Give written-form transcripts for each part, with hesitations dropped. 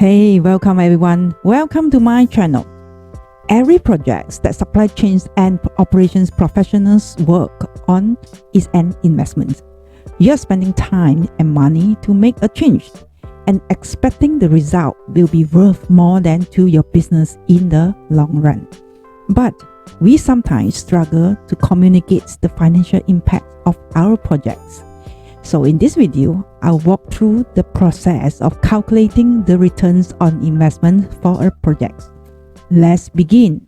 Hey, welcome everyone. Welcome to my channel. Every project that supply chains and operations professionals work on is an investment. You're spending time and money to make a change and expecting the result will be worth more than to your business in the long run. But we sometimes struggle to communicate the financial impact of our projects. So in this video, I'll walk through the process of calculating the returns on investment for a project. Let's begin.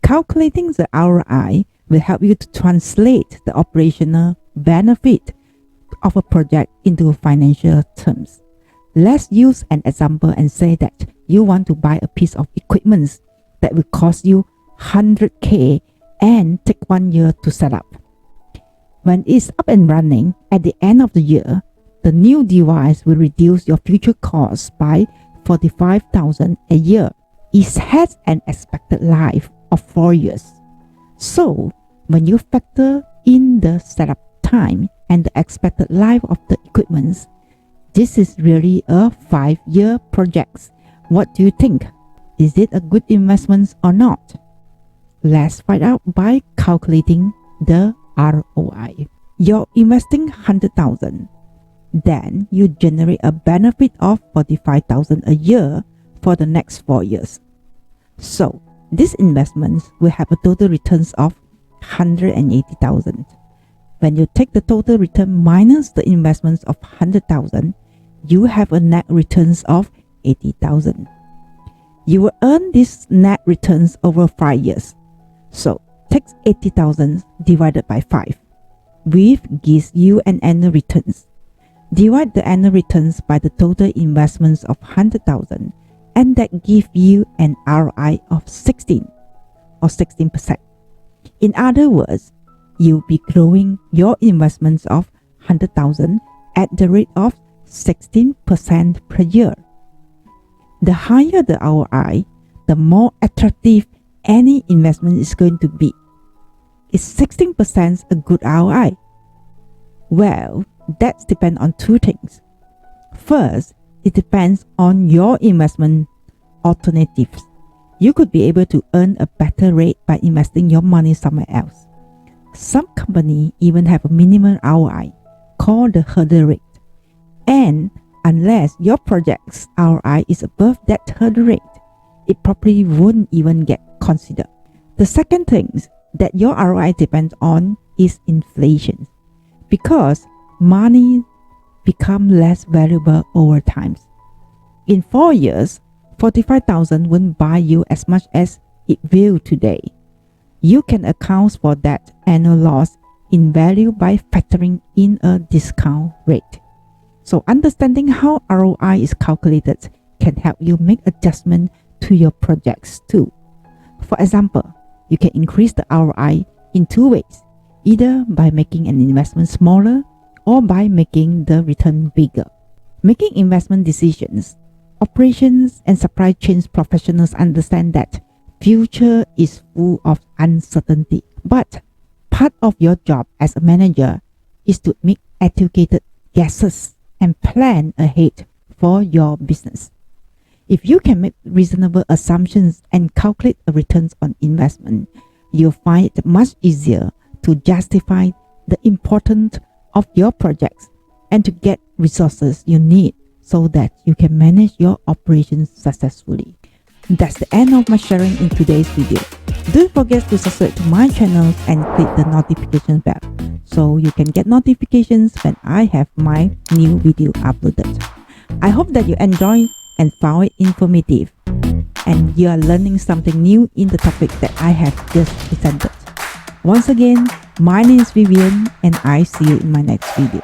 Calculating the ROI will help you to translate the operational benefit of a project into financial terms. Let's use an example and say that you want to buy a piece of equipment that will cost you 100k and take 1 year to set up. When it's up and running at the end of the year, the new device will reduce your future costs by 45,000 a year. It has an expected life of 4 years. So when you factor in the setup time and the expected life of the equipment, this is really a 5-year project. What do you think? Is it a good investment or not? Let's find out by calculating the ROI. You're investing 100,000. Then you generate a benefit of 45,000 a year for the next 4 years. So this investment will have a total returns of 180,000. When you take the total return minus the investments of 100,000, you have a net returns of 80,000. You will earn these net returns over 5 years. So take 80,000 divided by 5, which gives you an annual returns. Divide the annual returns by the total investments of 100,000 and that gives you an ROI of 16 or 16%. In other words, you'll be growing your investments of 100,000 at the rate of 16% per year. The higher the ROI, the more attractive any investment is going to be. Is 16% a good ROI? Well, that depends on two things. First, it depends on your investment alternatives. You could be able to earn a better rate by investing your money somewhere else. Some companies even have a minimum ROI called the hurdle rate. And unless your project's ROI is above that hurdle rate, it probably won't even get considered. The second thing that your ROI depends on is inflation, because money becomes less valuable over time. In 4 years, 45,000 won't buy you as much as it will today. You can account for that annual loss in value by factoring in a discount rate. So understanding how ROI is calculated can help you make adjustments to your projects too. For example, you can increase the ROI in two ways, either by making an investment smaller or by making the return bigger. Making investment decisions, operations and supply chains professionals understand that future is full of uncertainty. But part of your job as a manager is to make educated guesses and plan ahead for your business. If you can make reasonable assumptions and calculate a returns on investment, you'll find it much easier to justify the importance of your projects and to get resources you need so that you can manage your operations successfully. That's the end of my sharing in today's video. Don't forget to subscribe to my channel and click the notification bell so you can get notifications when I have my new video uploaded. I hope that you enjoy and found it informative and you are learning something new in the topic that I have just presented. Once again, my name is Vivienne and I see you in my next video.